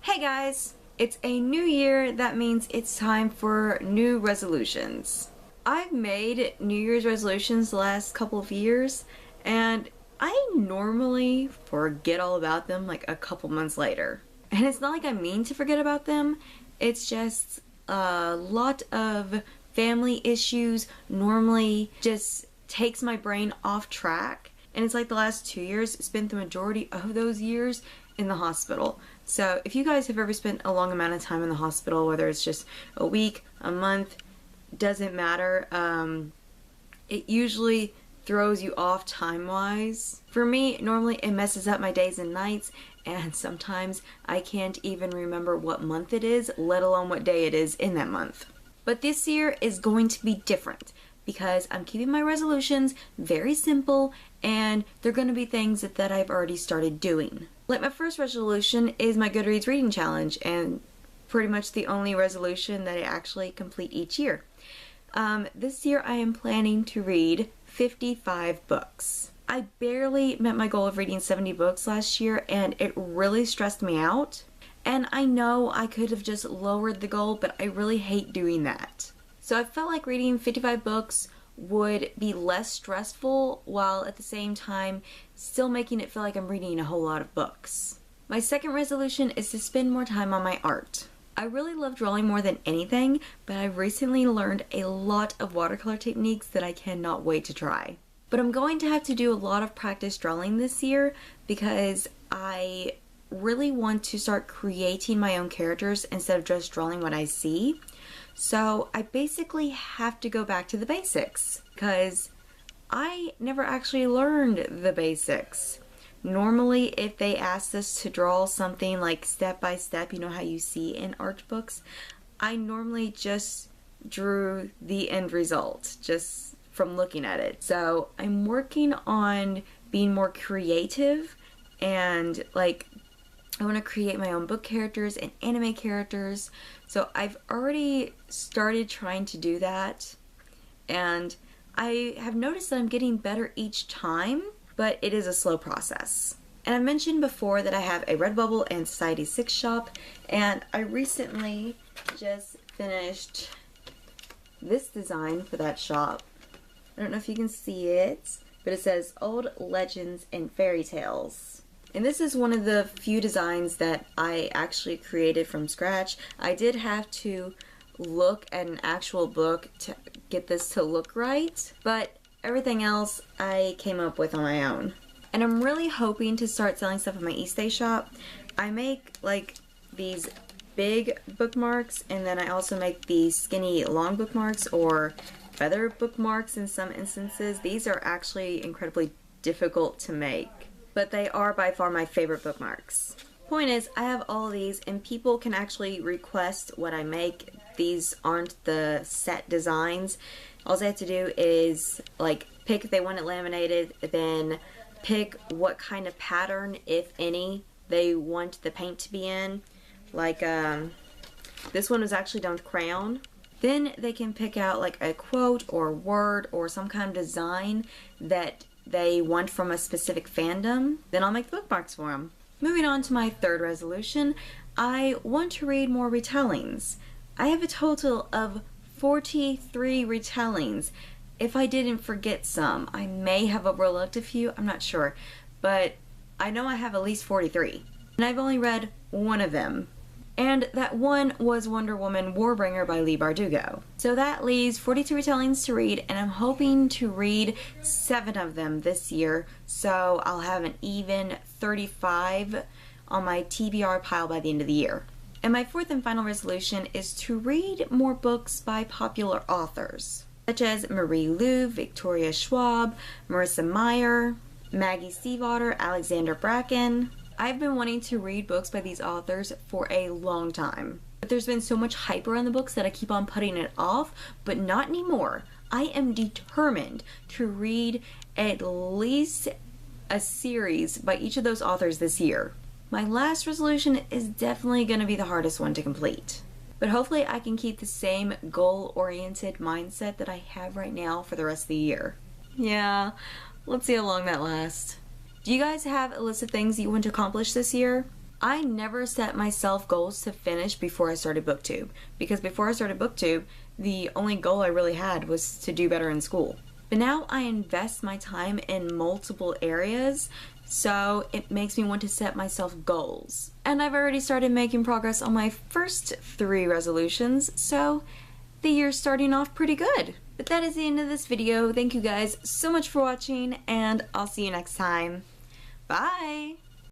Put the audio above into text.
Hey guys! It's a new year, that means it's time for new resolutions. I've made New Year's resolutions the last couple of years, and I normally forget all about them like a couple months later. And it's not like I mean to forget about them, it's just a lot of family issues normally just takes my brain off track. And it's like the last 2 years, spent the majority of those years in the hospital. So if you guys have ever spent a long amount of time in the hospital, whether it's just a week, a month, doesn't matter, it usually throws you off time-wise. For me, normally it messes up my days and nights, and sometimes I can't even remember what month it is, let alone what day it is in that month. But this year is going to be different because I'm keeping my resolutions very simple, and they're going to be things that I've already started doing. Like my first resolution is my Goodreads reading challenge, and pretty much the only resolution that I actually complete each year. This year I am planning to read 55 books. I barely met my goal of reading 70 books last year, and it really stressed me out. And I know I could have just lowered the goal, but I really hate doing that. So I felt like reading 55 books would be less stressful while at the same time still making it feel like I'm reading a whole lot of books. My second resolution is to spend more time on my art. I really love drawing more than anything, but I've recently learned a lot of watercolor techniques that I cannot wait to try. But I'm going to have to do a lot of practice drawing this year because I really want to start creating my own characters instead of just drawing what I see. So I basically have to go back to the basics because I never actually learned the basics. Normally, if they asked us to draw something like step by step, you know how you see in art books, I normally just drew the end result just from looking at it. So I'm working on being more creative, and like I want to create my own book characters and anime characters. So I've already started trying to do that, and I have noticed that I'm getting better each time, but it is a slow process. And I mentioned before that I have a Redbubble and Society 6 shop, and I recently just finished this design for that shop. I don't know if you can see it, but it says Old Legends and Fairy Tales. And this is one of the few designs that I actually created from scratch. I did have to look at an actual book to get this to look right, but everything else I came up with on my own. And I'm really hoping to start selling stuff in my eStay shop. I make like these big bookmarks, and then I also make these skinny long bookmarks or feather bookmarks in some instances. These are actually incredibly difficult to make, but they are by far my favorite bookmarks. Point is, I have all of these, and people can actually request what I make. These aren't the set designs. All they have to do is like pick if they want it laminated, then pick what kind of pattern, if any, they want the paint to be in. Like this one was actually done with crayon. Then they can pick out like a quote or word or some kind of design that they want from a specific fandom. Then I'll make the bookmarks for them. Moving on to my third resolution, I want to read more retellings. I have a total of 43 retellings. If I didn't forget some, I may have overlooked a few, I'm not sure, but I know I have at least 43. And I've only read one of them. And that one was Wonder Woman Warbringer by Leigh Bardugo. So that leaves 42 retellings to read, and I'm hoping to read 7 of them this year, so I'll have an even 35 on my TBR pile by the end of the year. And my fourth and final resolution is to read more books by popular authors, such as Marie Lu, Victoria Schwab, Marissa Meyer, Maggie Stiefvater, Alexander Bracken. I've been wanting to read books by these authors for a long time, but there's been so much hype around the books that I keep on putting it off, but not anymore. I am determined to read at least a series by each of those authors this year. My last resolution is definitely going to be the hardest one to complete, but hopefully I can keep the same goal-oriented mindset that I have right now for the rest of the year. Yeah, let's see how long that lasts. Do you guys have a list of things you want to accomplish this year? I never set myself goals to finish before I started BookTube, because before I started BookTube, the only goal I really had was to do better in school. But now I invest my time in multiple areas, so it makes me want to set myself goals. And I've already started making progress on my first 3 resolutions, so the year's starting off pretty good. But that is the end of this video. Thank you guys so much for watching, and I'll see you next time. Bye!